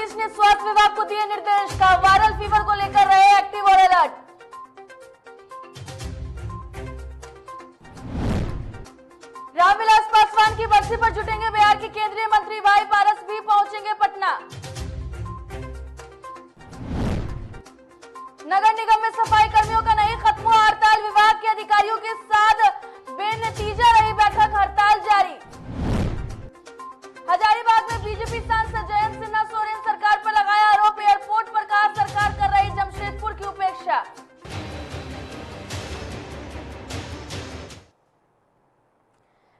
नीतीश ने स्वास्थ्य विभाग को दिए निर्देश, का वायरल फीवर को लेकर रहे एक्टिव और अलर्ट। रामविलास पासवान की बरसी पर जुटेंगे बिहार के केंद्रीय मंत्री, भाई पारस भी पहुंचेंगे पटना। नगर निगम में सफाई कर्मियों का नहीं खत्म हुआ हड़ताल, विभाग के अधिकारियों के साथ बेनतीजा रही बैठक, हड़ताल जारी। हजारीबाग में बीजेपी सांसद जयंत सिन्हा सोरेन सरकार पर लगाया आरोप, एयरपोर्ट पर कहा सरकार कर रही जमशेदपुर की उपेक्षा।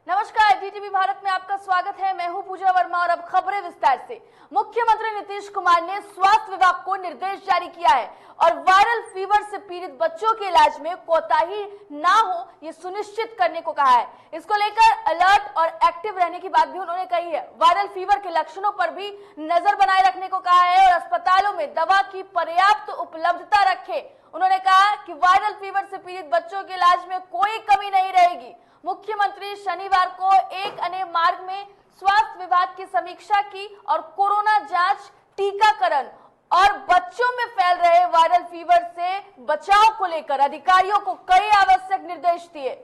नमस्कार, डीटीवी भारत में आपका स्वागत है। मैं हूं पूजा वर्मा और अब खबरें विस्तार से। मुख्यमंत्री नीतीश कुमार ने स्वास्थ्य विभाग को निर्देश जारी किया है और वायरल फीवर से पीड़ित बच्चों के इलाज में कोताही ना हो ये सुनिश्चित करने को कहा है। इसको लेकर अलर्ट और एक्टिव रहने की बात भी उन्होंने कही है। वायरल फीवर के लक्षणों पर भी नजर बनाए रखने को कहा है और अस्पतालों में दवा की पर्याप्त उपलब्धता रखे। उन्होंने कहा कि वायरल फीवर से पीड़ित बच्चों के इलाज में कोई कमी नहीं रहेगी। मुख्यमंत्री शनिवार को एक अन्य मार्ग में स्वास्थ्य विभाग की समीक्षा की और कोरोना जांच, टीकाकरण और बच्चों में फैल रहे वायरल फीवर से बचाव को लेकर अधिकारियों को कई आवश्यक निर्देश दिए।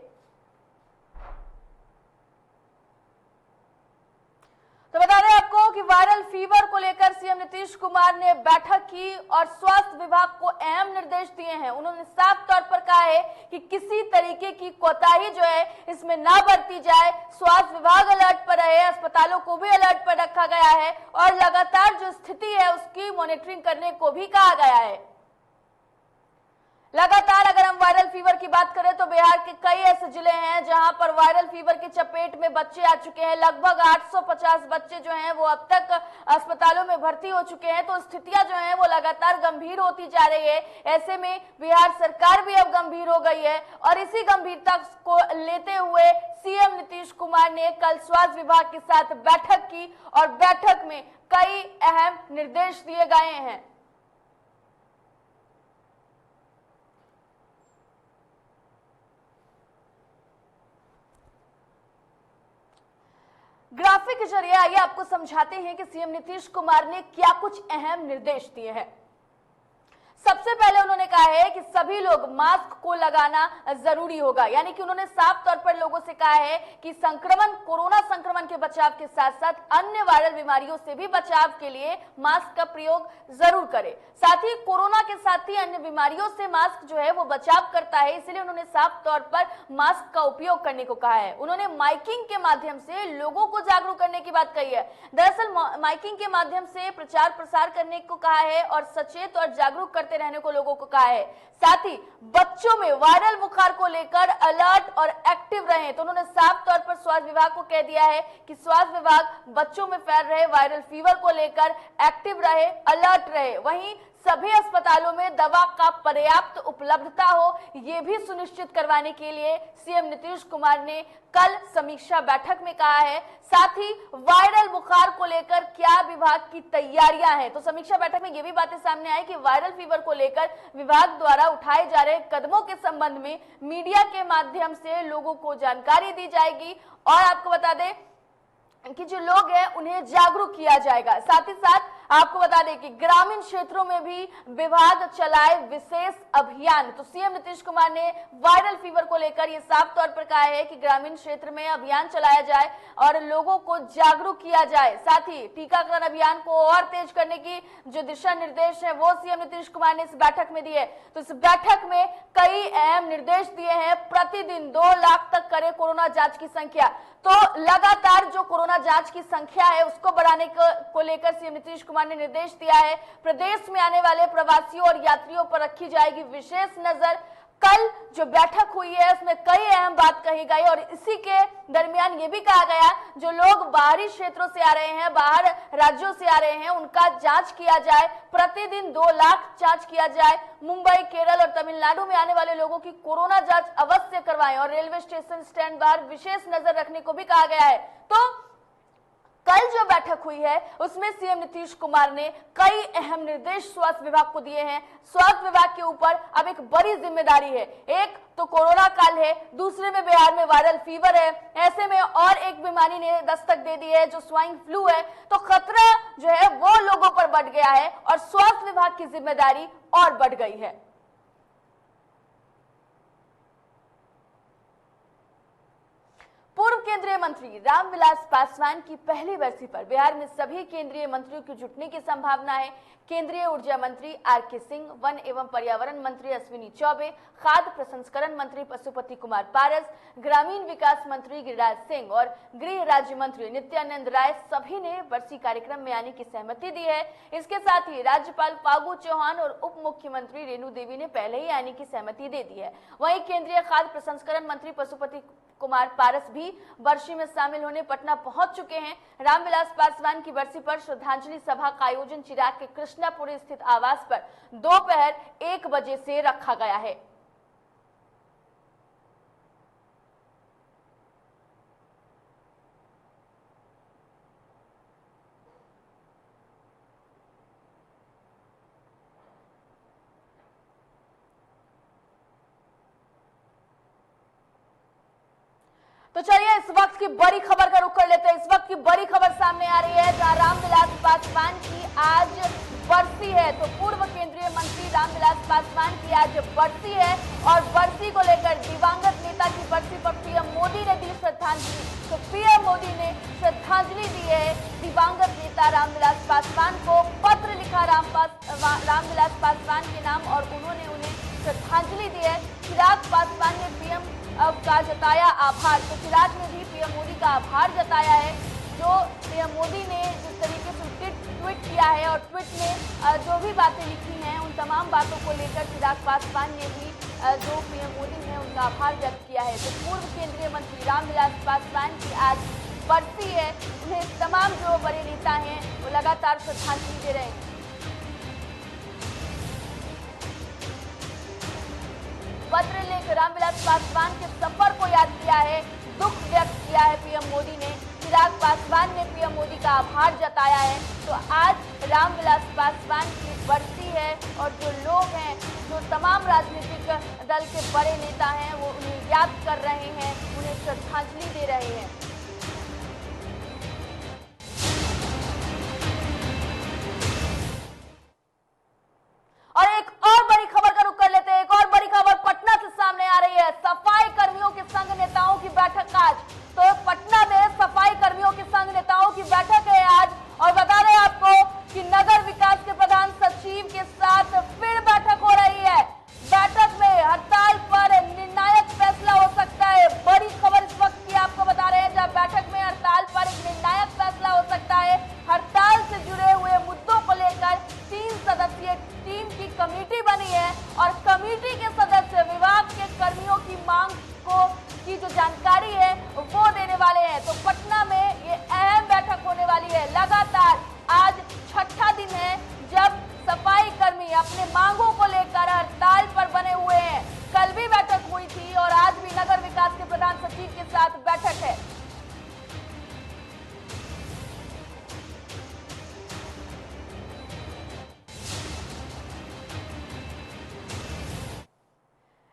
तो बता दें आपको कि वायरल फीवर को लेकर सीएम नीतीश कुमार ने बैठक की और स्वास्थ्य विभाग को अहम निर्देश दिए हैं। उन्होंने साफ तौर पर कहा है कि किसी तरीके की कोताही जो है इसमें ना बरती जाए। स्वास्थ्य विभाग अलर्ट पर रहे, अस्पतालों को भी अलर्ट पर रखा गया है और लगातार जो स्थिति है उसकी मॉनिटरिंग करने को भी कहा गया है। लगातार अगर हम वायरल फीवर की बात करें तो बिहार के कई ऐसे जिले हैं जहां पर वायरल फीवर की चपेट में बच्चे आ चुके हैं। लगभग 850 बच्चे जो हैं वो अब तक अस्पतालों में भर्ती हो चुके हैं। तो स्थितियां जो हैं वो लगातार गंभीर होती जा रही है। ऐसे में बिहार सरकार भी अब गंभीर हो गई है और इसी गंभीरता को लेते हुए सीएम नीतीश कुमार ने कल स्वास्थ्य विभाग के साथ बैठक की और बैठक में कई अहम निर्देश दिए गए हैं। ग्राफिक के जरिए आइए आपको समझाते हैं कि सीएम नीतीश कुमार ने क्या कुछ अहम निर्देश दिए हैं। सबसे पहले उन्होंने कहा है कि सभी लोग मास्क को लगाना जरूरी होगा, यानी कि उन्होंने साफ तौर पर लोगों से कहा है कि कोरोना संक्रमण के बचाव के साथ साथ अन्य वायरल बीमारियों से भी बचाव के लिए मास्क का प्रयोग जरूर करें। साथ ही कोरोना के साथ ही अन्य बीमारियों से मास्क जो है वो बचाव करता है, इसलिए उन्होंने साफ तौर पर मास्क का उपयोग करने को कहा है। उन्होंने माइकिंग के माध्यम से लोगों को जागरूक करने की बात कही है। दरअसल माइकिंग के माध्यम से प्रचार प्रसार करने को कहा है और सचेत और जागरूक करते रहने को लोगों को कहा है। साथ ही बच्चों में वायरल बुखार को लेकर अलर्ट और एक्टिव रहें। तो उन्होंने साफ तौर पर स्वास्थ्य विभाग को कह दिया है कि स्वास्थ्य विभाग बच्चों में फैल रहे वायरल फीवर को लेकर एक्टिव रहे, अलर्ट रहे। वहीं सभी अस्पतालों में दवा का पर्याप्त उपलब्धता हो यह भी सुनिश्चित करवाने के लिए सीएम नीतीश कुमार ने कल समीक्षा बैठक में कहा है। साथ ही वायरल बुखार को लेकर क्या विभाग की तैयारियां हैं, तो समीक्षा बैठक में ये भी बातें सामने आई कि वायरल फीवर को लेकर विभाग द्वारा उठाए जा रहे कदमों के संबंध में मीडिया के माध्यम से लोगों को जानकारी दी जाएगी और आपको बता दें कि जो लोग हैं उन्हें जागरूक किया जाएगा। साथ ही साथ आपको बता दें कि ग्रामीण क्षेत्रों में भी विभाग चलाए विशेष अभियान। तो सीएम नीतीश कुमार ने वायरल फीवर को लेकर ये साफ तौर पर कहा है कि ग्रामीण क्षेत्र में अभियान चलाया जाए और लोगों को जागरूक किया जाए। साथ ही टीकाकरण अभियान को और तेज करने की जो दिशा निर्देश है वो सीएम नीतीश कुमार ने इस बैठक में दिए। तो इस बैठक में कई अहम निर्देश दिए हैं। प्रतिदिन 2 लाख तक करे कोरोना जांच की संख्या। तो लगातार जो कोरोना जांच की संख्या है उसको बढ़ाने को लेकर सीएम नीतीश कुमार ने निर्देश दिया है। प्रदेश में आने वाले प्रवासियों और यात्रियों पर रखी जाएगी विशेष नजर। कल जो बैठक हुई है उसमें कई अहम बात कही गई और इसी के दरमियान ये भी कहा गया जो लोग बाहरी क्षेत्रों से आ रहे हैं, बाहर राज्यों से आ रहे हैं, उनका जांच किया जाए। प्रतिदिन 2 लाख जांच किया जाए। मुंबई, केरल और तमिलनाडु में आने वाले लोगों की कोरोना जांच अवश्य करवाएं और रेलवे स्टेशन, स्टैंड बाहर विशेष नजर रखने को भी कहा गया है। तो कल जो बैठक हुई है उसमें सीएम नीतीश कुमार ने कई अहम निर्देश स्वास्थ्य विभाग को दिए हैं। स्वास्थ्य विभाग के ऊपर अब एक बड़ी जिम्मेदारी है। एक तो कोरोना काल है, दूसरे में बिहार में वायरल फीवर है, ऐसे में और एक बीमारी ने दस्तक दे दी है जो स्वाइन फ्लू है। तो खतरा जो है वो लोगों पर बढ़ गया है और स्वास्थ्य विभाग की जिम्मेदारी और बढ़ गई है। पूर्व केंद्रीय मंत्री रामविलास पासवान की पहली बरसी पर बिहार में सभी केंद्रीय मंत्रियों के जुटने की संभावना है। केंद्रीय ऊर्जा मंत्री आर.के. सिंह, वन एवं पर्यावरण मंत्री अश्विनी चौबे, खाद्य प्रसंस्करण मंत्री पशुपति कुमार पारस, ग्रामीण विकास मंत्री गिरिराज सिंह और गृह राज्य मंत्री नित्यानंद राय सभी ने बरसी कार्यक्रम में आने की सहमति दी है। इसके साथ ही राज्यपाल फागू चौहान और उप मुख्यमंत्री रेणु देवी ने पहले ही आने की सहमति दे दी है। वहीं केंद्रीय खाद्य प्रसंस्करण मंत्री पशुपति कुमार पारस भी बरसी में शामिल होने पटना पहुंच चुके हैं। रामविलास पासवान की बरसी पर श्रद्धांजलि सभा का आयोजन चिराग के कृष्णापुरी स्थित आवास पर दोपहर 1 बजे से रखा गया है। तो चलिए इस वक्त की बड़ी खबर का रुख कर लेते हैं। इस वक्त की बड़ी खबर सामने आ रही है जहां रामविलास पासवान की आज बरसी है। तो पूर्व केंद्रीय मंत्री रामविलास पासवान की आज बरसी है और बरसी को लेकर दिवंगत नेता की बरसी पर पीएम मोदी ने दी श्रद्धांजलि। तो पीएम मोदी ने श्रद्धांजलि दी है दिवंगत नेता रामविलास पासवान को। पत्र लिखा रामविलास पासवान के नाम और उन्होंने उन्हें श्रद्धांजलि दी है। चिराग पासवान ने पीएम का जताया आभार। तो चिराग ने भी पीएम मोदी का आभार जताया है। जो पीएम मोदी ने जिस तरीके से ट्वीट किया है और ट्वीट में जो भी बातें लिखी हैं उन तमाम बातों को लेकर चिराग पासवान ने भी जो पीएम मोदी ने उनका आभार व्यक्त किया है। तो पूर्व केंद्रीय मंत्री रामविलास पासवान की आज बरसी है। उन्हें तमाम जो बड़े नेता हैं वो लगातार श्रद्धांजलि दे रहे हैं। पत्र लेख रामविलास पासवान के सफर को याद किया है, दुख व्यक्त किया है पीएम मोदी ने। चिराग पासवान ने पीएम मोदी का आभार जताया है। तो आज रामविलास पासवान की बरसी है और जो लोग हैं, जो तमाम राजनीतिक दल के बड़े नेता हैं वो उन्हें याद कर रहे हैं, उन्हें श्रद्धांजलि दे रहे हैं। और एक और बड़ी खबर का रुख कर लेते हैं। एक और बड़ी खबर पटना से सामने आ रही है। सफाई कर्मियों के संघ नेताओं की बैठक आज। तो पटना में सफाई कर्मियों के संघ नेताओं की बैठक है आज और बता रहे हैं आपको कि नगर विकास के प्रधान सचिव के साथ फिर बैठक हो रही है। बैठक में हड़ताल पर निर्णायक फैसला हो सकता है। बड़ी खबर इस वक्त की आपको बता रहे हैं, जब बैठक में हड़ताल पर एक निर्णायक फैसला हो सकता है। हड़ताल से जुड़े हुए मुद्दों को लेकर 3 सदस्यीय टीम की कमेटी बनी है और कमेटी के सदस्य विभाग के कर्मियों की मांग की जो जानकारी है वो देने वाले हैं। तो पटना में ये अहम बैठक होने वाली है। लगातार आज 6ठा दिन है जब सफाई कर्मी अपने मांगों को लेकर हड़ताल पर बने हुए हैं। कल भी बैठक हुई थी और आज भी नगर विकास के प्रधान सचिव के साथ बैठक है।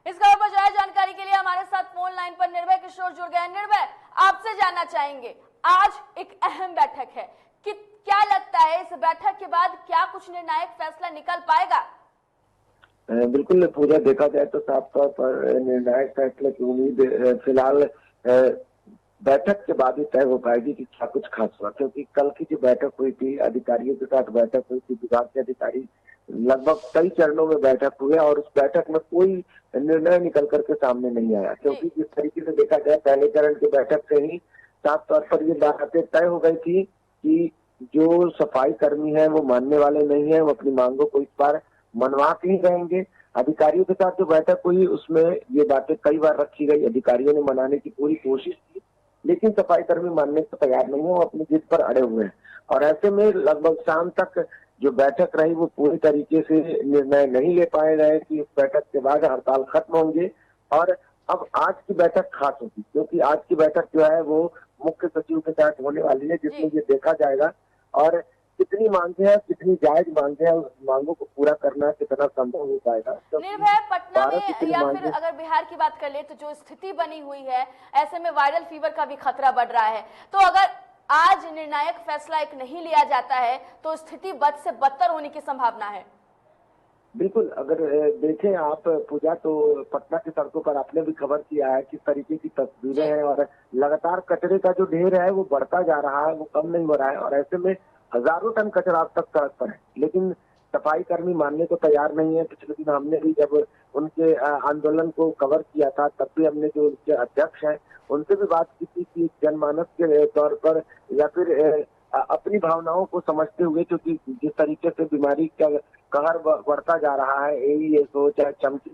इस खबर पर ज्यादा जानकारी के लिए हमारे साथ फोन लाइन पर निर्भय किशोर जुड़ गए। निर्भय, आपसे जानना चाहेंगे, आज एक अहम बैठक है कि क्या लगता है इस बैठक के बाद क्या कुछ निर्णायक फैसला निकल पाएगा? बिल्कुल पूरा देखा जाए तो साफ तौर पर निर्णायक फैसले की उम्मीद फिलहाल बैठक के बाद ही तय हो पाएगी कि क्या कुछ खास हुआ, क्योंकि कल की जो बैठक हुई थी, अधिकारियों के साथ बैठक हुई थी, विभाग के अधिकारी लगभग कई चरणों में बैठक हुई और उस बैठक में कोई निर्णय निकल करके सामने नहीं आया। क्योंकि जिस तरीके से देखा जाए पहले चरण की बैठक से ही साफ तौर पर ये बातें तय हो गई थी कि जो सफाई कर्मी है वो मानने वाले नहीं है, वो अपनी मांगों को इस बार मनवा के ही रहेंगे। अधिकारियों के साथ जो बैठक हुई उसमें ये बातें कई बार रखी गई, अधिकारियों ने मनाने की पूरी कोशिश की, लेकिन सफाई कर्मी मानने को तैयार नहीं है, वो अपनी जिद पर अड़े हुए हैं। और ऐसे में लगभग शाम तक जो बैठक रही वो पूरी तरीके से निर्णय नहीं ले पाए गए कि इस बैठक के बाद हड़ताल खत्म होंगे। और अब आज की बैठक खास होगी, क्योंकि आज की बैठक जो है वो मुख्य सचिव के तहत होने वाली है, जिसमें जी। ये देखा जाएगा और कितनी मांगे हैं, कितनी जायज मांगे हैं, उस मांगों को पूरा करना कितना संभव हो पाएगा। निर्भय पटना 12 की में या फिर मांगे। अगर बिहार की बात कर ले तो जो स्थिति बनी हुई है, ऐसे में वायरल फीवर का भी खतरा बढ़ रहा है। तो अगर आज निर्णायक फैसला एक नहीं लिया जाता है तो स्थिति बद से बदतर होने की संभावना है। बिल्कुल, अगर देखें आप पूजा, तो पटना की सड़कों पर आपने भी खबर किया है किस तरीके की तस्वीरें हैं और लगातार कचरे का जो ढेर है वो बढ़ता जा रहा है, वो कम नहीं हो रहा है और ऐसे में हजारों टन कचरा अब तक सड़क पर है, लेकिन सफाई कर्मी मानने को तैयार नहीं है। पिछले दिन हमने भी जब उनके आंदोलन को कवर किया था, तब भी हमने जो उनके अध्यक्ष हैं उनसे भी बात की थी कि जनमानस के तौर पर या फिर अपनी भावनाओं को समझते हुए, क्योंकि जिस तरीके से बीमारी का कहर बढ़ता जा रहा है, एईएस हो चाहे चमकी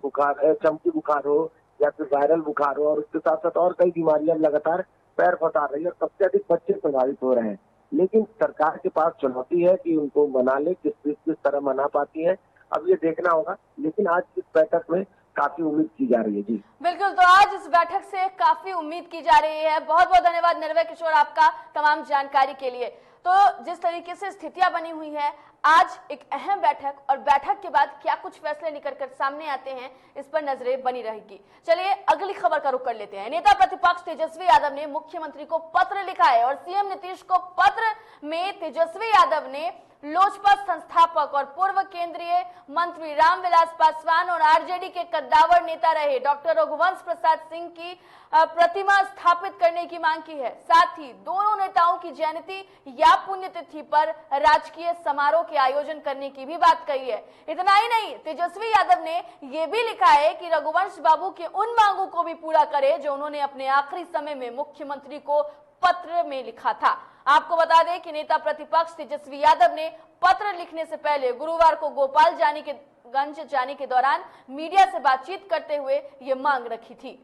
बुखार हो या फिर वायरल बुखार हो, और उसके साथ साथ और कई बीमारियां लगातार पैर पसार रही है और सबसे अधिक बच्चे प्रभावित हो रहे हैं। लेकिन सरकार के पास चुनौती है कि उनको मना ले, किस तरह मना पाती है, अब ये देखना होगा। लेकिन आज इस बैठक में काफी उम्मीद की जा रही है। जी बिल्कुल, तो आज इस बैठक से काफी उम्मीद की जा रही है। बहुत बहुत धन्यवाद निर्भय किशोर आपका तमाम जानकारी के लिए। तो जिस तरीके से स्थितियां बनी हुई है, आज एक अहम बैठक और बैठक के बाद क्या कुछ फैसले निकल कर सामने आते हैं, इस पर नजरें बनी रहेगी। चलिए अगली खबर का रुख कर लेते हैं। नेता प्रतिपक्ष तेजस्वी यादव ने मुख्यमंत्री को पत्र लिखा है और सीएम नीतीश को पत्र में तेजस्वी यादव ने लोजपा संस्थापक और पूर्व केंद्रीय मंत्री रामविलास पासवान और आरजेडी के कद्दावर नेता रहे डॉक्टर रघुवंश प्रसाद सिंह की प्रतिमा स्थापित करने की मांग की है। साथ ही दोनों नेताओं की जयंती या पुण्यतिथि पर राजकीय समारोह के आयोजन करने की भी बात कही है। इतना ही नहीं, तेजस्वी यादव ने यह भी लिखा है कि रघुवंश बाबू की उन मांगों को भी पूरा करे जो उन्होंने अपने आखिरी समय में मुख्यमंत्री को पत्र में लिखा था। आपको बता दें कि नेता प्रतिपक्ष तेजस्वी यादव ने पत्र लिखने से पहले गुरुवार को गोपालगंज जाने के दौरान मीडिया से बातचीत करते हुए ये मांग रखी थी।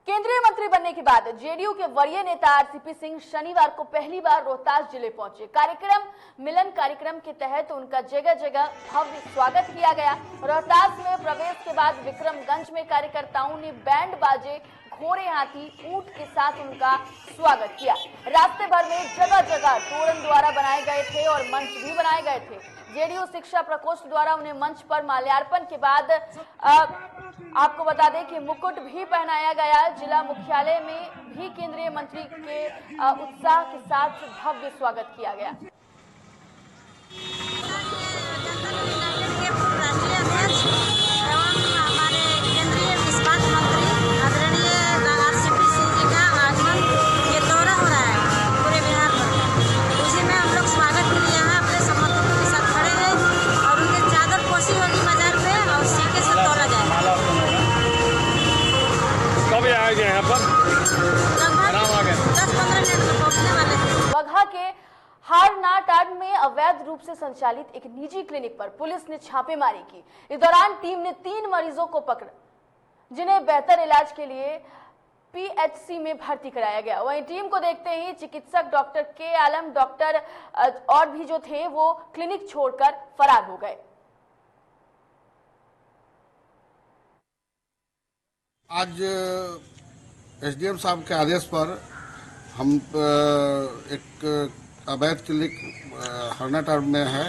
केंद्रीय मंत्री बनने के बाद जेडीयू के वरीय नेता आरसीपी सिंह शनिवार को पहली बार रोहतास जिले पहुंचे। मिलन कार्यक्रम के तहत उनका जगह जगह भव्य स्वागत किया गया। रोहतास में प्रवेश के बाद विक्रमगंज में कार्यकर्ताओं ने बैंड बाजे, घोड़े, हाथी, ऊंट के साथ उनका स्वागत किया। रास्ते भर में जगह जगह तोरण द्वारा बनाए गए थे और मंच भी बनाए गए थे। जेडीयू शिक्षा प्रकोष्ठ द्वारा उन्हें मंच पर माल्यार्पण के बाद आपको बता दें कि मुकुट भी पहनाया गया। जिला मुख्यालय में भी केंद्रीय मंत्री के उत्साह के साथ भव्य स्वागत किया गया। बगहा के हारनाटांड में अवैध रूप से संचालित एक निजी क्लिनिक पर पुलिस ने छापेमारी की। इस दौरान टीम ने 3 मरीजों को पकड़ा, जिन्हें बेहतर इलाज के लिए पीएचसी में भर्ती कराया गया। वहीं टीम को देखते ही चिकित्सक डॉक्टर के आलम, डॉक्टर और भी जो थे वो क्लिनिक छोड़कर फरार हो गए। आज एसडीएम साहब के आदेश पर हम एक अवैध क्लिनिक हरनाटांड में है,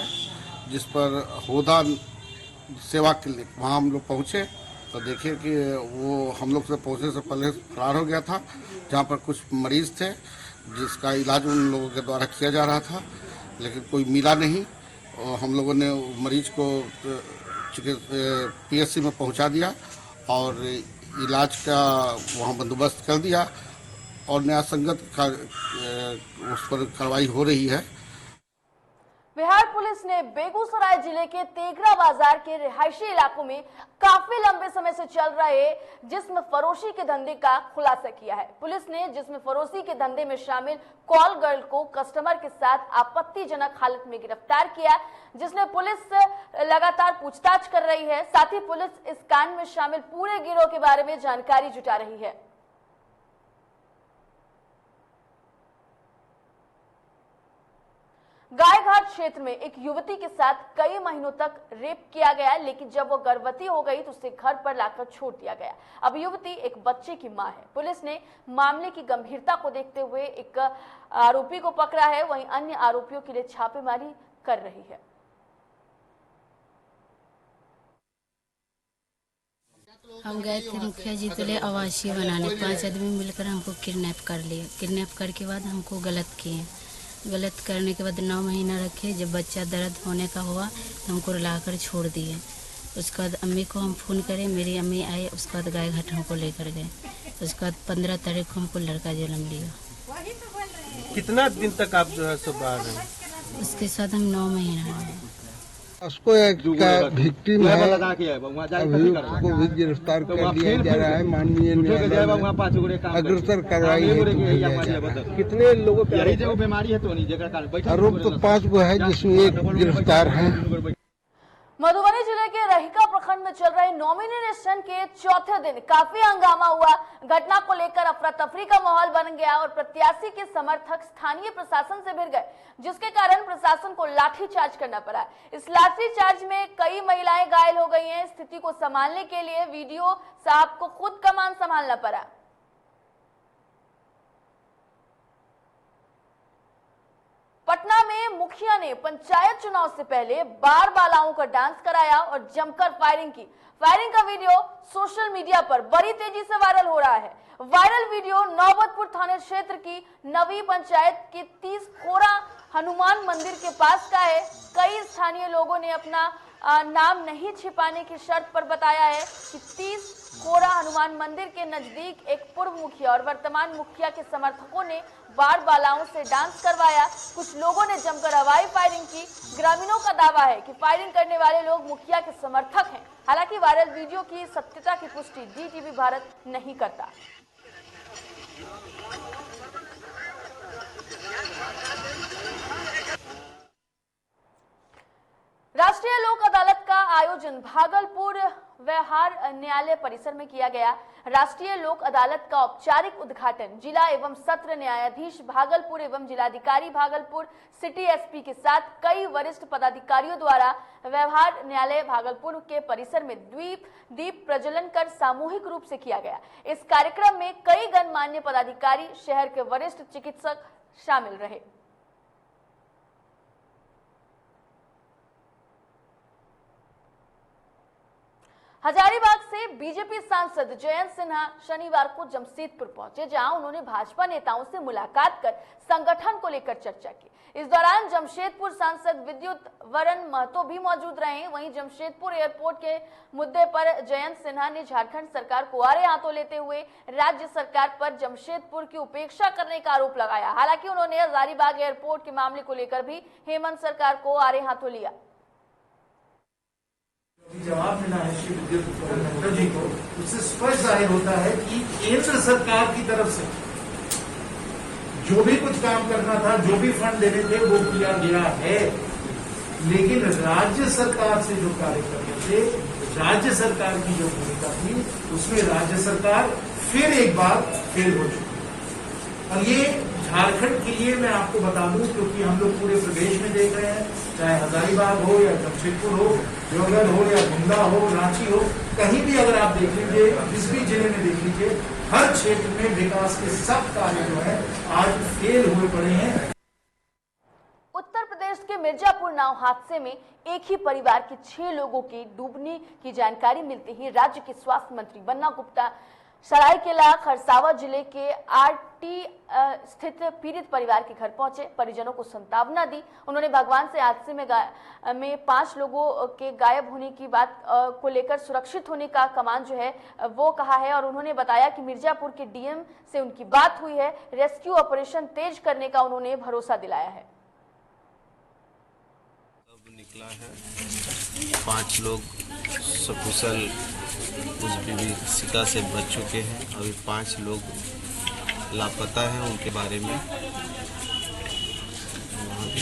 जिस पर होदा सेवा क्लिनिक, वहाँ हम लोग पहुँचे तो देखे कि वो हम लोग से पहुँचने से पहले फरार हो गया था। जहाँ पर कुछ मरीज थे जिसका इलाज उन लोगों के द्वारा किया जा रहा था, लेकिन कोई मिला नहीं और हम लोगों ने मरीज को पीएचसी में पहुँचा दिया और इलाज का वहाँ बंदोबस्त कर दिया और न्यायसंगत उस पर कार्रवाई हो रही है। बिहार पुलिस ने बेगूसराय जिले के तेघरा बाजार के रिहायशी इलाकों में काफी लंबे समय से चल रहे जिस्म फरोशी के धंधे का खुलासा किया है। पुलिस ने जिस्म फरोशी के धंधे में शामिल कॉल गर्ल को कस्टमर के साथ आपत्तिजनक हालत में गिरफ्तार किया, जिसने पुलिस लगातार पूछताछ कर रही है। साथ ही पुलिस इस कांड में शामिल पूरे गिरोह के बारे में जानकारी जुटा रही है। गायघाट क्षेत्र में एक युवती के साथ कई महीनों तक रेप किया गया, लेकिन जब वो गर्भवती हो गई तो उसे घर पर लाकर छोड़ दिया गया। अब युवती एक बच्चे की मां है। पुलिस ने मामले की गंभीरता को देखते हुए एक आरोपी को पकड़ा है, वहीं अन्य आरोपियों के लिए छापेमारी कर रही है। हम गए थे मुखिया जी के लिए आवासीय बनाने, 5 आदमी मिलकर हमको किडनैप कर लिए। किडनैप करके बाद हमको गलत किए। गलत करने के बाद 9 महीना रखे। जब बच्चा दर्द होने का हुआ तो हमको लाकर छोड़ दिए। उसके बाद अम्मी को हम फ़ोन करे, मेरी अम्मी आए। उसके बाद गाय घाट हमको लेकर गए। उसके बाद 15 तारीख को हमको लड़का जन्म लिया। कितना दिन तक आप जो है सब बाहर हैं? उसके साथ हम 9 महीना रहे। उसको एक विक्टिम है, अभी उसको भी गिरफ्तार कर लिया जा रहा है। माननीय न्यायालय अग्रसर कार्रवाई कितने लोगों पे बीमारी है? तो आरोप तो 5 गो है, जिसमें एक गिरफ्तार है। मधुबनी जिले के रहिका प्रखंड में चल रहे नॉमिनेशन के चौथे दिन काफी हंगामा हुआ। घटना को लेकर अफरा तफरी का माहौल बन गया और प्रत्याशी के समर्थक स्थानीय प्रशासन से भिड़ गए, जिसके कारण प्रशासन को लाठीचार्ज करना पड़ा। इस लाठीचार्ज में कई महिलाएं घायल हो गई हैं। स्थिति को संभालने के लिए वीडियो साहब को खुद कमान संभालना पड़ा। पटना में मुखिया ने पंचायत चुनाव से पहले बार बालाओं का डांस कराया और जमकर फायरिंग की। फायरिंग का वीडियो सोशल मीडिया पर बड़ी तेजी से वायरल हो रहा है। वायरल वीडियो नौबतपुर थाना क्षेत्र की नवी पंचायत के 30 कोरा हनुमान मंदिर के पास का है। कई स्थानीय लोगों ने अपना नाम नहीं छिपाने की शर्त पर बताया है कि 30 कोरा हनुमान मंदिर के नजदीक एक पूर्व मुखिया और वर्तमान मुखिया के समर्थकों ने बार बालाओं से डांस करवाया। कुछ लोगों ने जमकर हवाई फायरिंग की। ग्रामीणों का दावा है कि फायरिंग करने वाले लोग मुखिया के समर्थक हैं। हालांकि वायरल वीडियो की सत्यता की पुष्टि DTV भारत नहीं करता। राष्ट्रीय लोक अदालत का आयोजन भागलपुर व्यवहार न्यायालय परिसर में किया गया। राष्ट्रीय लोक अदालत का औपचारिक उद्घाटन जिला एवं सत्र न्यायाधीश भागलपुर एवं जिलाधिकारी भागलपुर सिटी SP के साथ कई वरिष्ठ पदाधिकारियों द्वारा व्यवहार न्यायालय भागलपुर के परिसर में दीप प्रज्वलन कर सामूहिक रूप से किया गया। इस कार्यक्रम में कई गणमान्य पदाधिकारी, शहर के वरिष्ठ चिकित्सक शामिल रहे। हजारीबाग से बीजेपी सांसद जयंत सिन्हा शनिवार को जमशेदपुर पहुंचे, जहां उन्होंने भाजपा नेताओं से मुलाकात कर संगठन को लेकर चर्चा की। इस दौरान जमशेदपुर सांसद विद्युत वरण महतो भी मौजूद रहे। वहीं जमशेदपुर एयरपोर्ट के मुद्दे पर जयंत सिन्हा ने झारखंड सरकार को आड़े हाथों लेते हुए राज्य सरकार पर जमशेदपुर की उपेक्षा करने का आरोप लगाया। हालांकि उन्होंने हजारीबाग एयरपोर्ट के मामले को लेकर भी हेमंत सरकार को आड़े हाथों लिया। जवाब मिला है श्री विद्युत महतो जी को, उससे स्पष्ट जाहिर होता है कि केंद्र सरकार की तरफ से जो भी कुछ काम करना था, जो भी फंड देने थे, वो किया गया है। लेकिन राज्य सरकार से जो कार्य करने थे, राज्य सरकार की जो भूमिका थी, उसमें राज्य सरकार फिर एक बार फेल हो चुकी। और ये झारखंड के लिए मैं आपको बता दूं, क्योंकि हम लोग पूरे प्रदेश में देख रहे हैं, चाहे हजारीबाग हो या जमशेदपुर हो, देवघर हो या गुंडा हो, रांची हो, कहीं भी अगर आप देख लीजिए, जिस भी जिले में देख लीजिए, हर क्षेत्र में विकास के सब कार्य जो है आज फेल हुए पड़े हैं। उत्तर प्रदेश के मिर्जापुर नाव हादसे में एक ही परिवार के 6 लोगों के डूबने की जानकारी मिलते ही राज्य के स्वास्थ्य मंत्री बन्ना गुप्ता सरायकेला खरसावा जिले के RT स्थित पीड़ित परिवार के घर पहुंचे, परिजनों को सांत्वना दी। उन्होंने भगवान से हादसे में 5 लोगों के गायब होने की बात को लेकर सुरक्षित होने का कमान जो है वो कहा है। और उन्होंने बताया कि मिर्जापुर के DM से उनकी बात हुई है। रेस्क्यू ऑपरेशन तेज करने का उन्होंने भरोसा दिलाया है। निकला है 5 लोग सकुशल उस विभीषिका से बच चुके हैं। अभी 5 लोग लापता हैं, उनके बारे में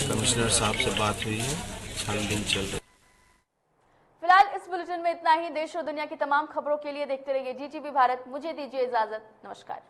कमिश्नर साहब से बात हुई है, छानबीन चल रही है। फिलहाल इस बुलेटिन में इतना ही। देश और दुनिया की तमाम खबरों के लिए देखते रहिए DTV भारत। मुझे दीजिए इजाजत। नमस्कार।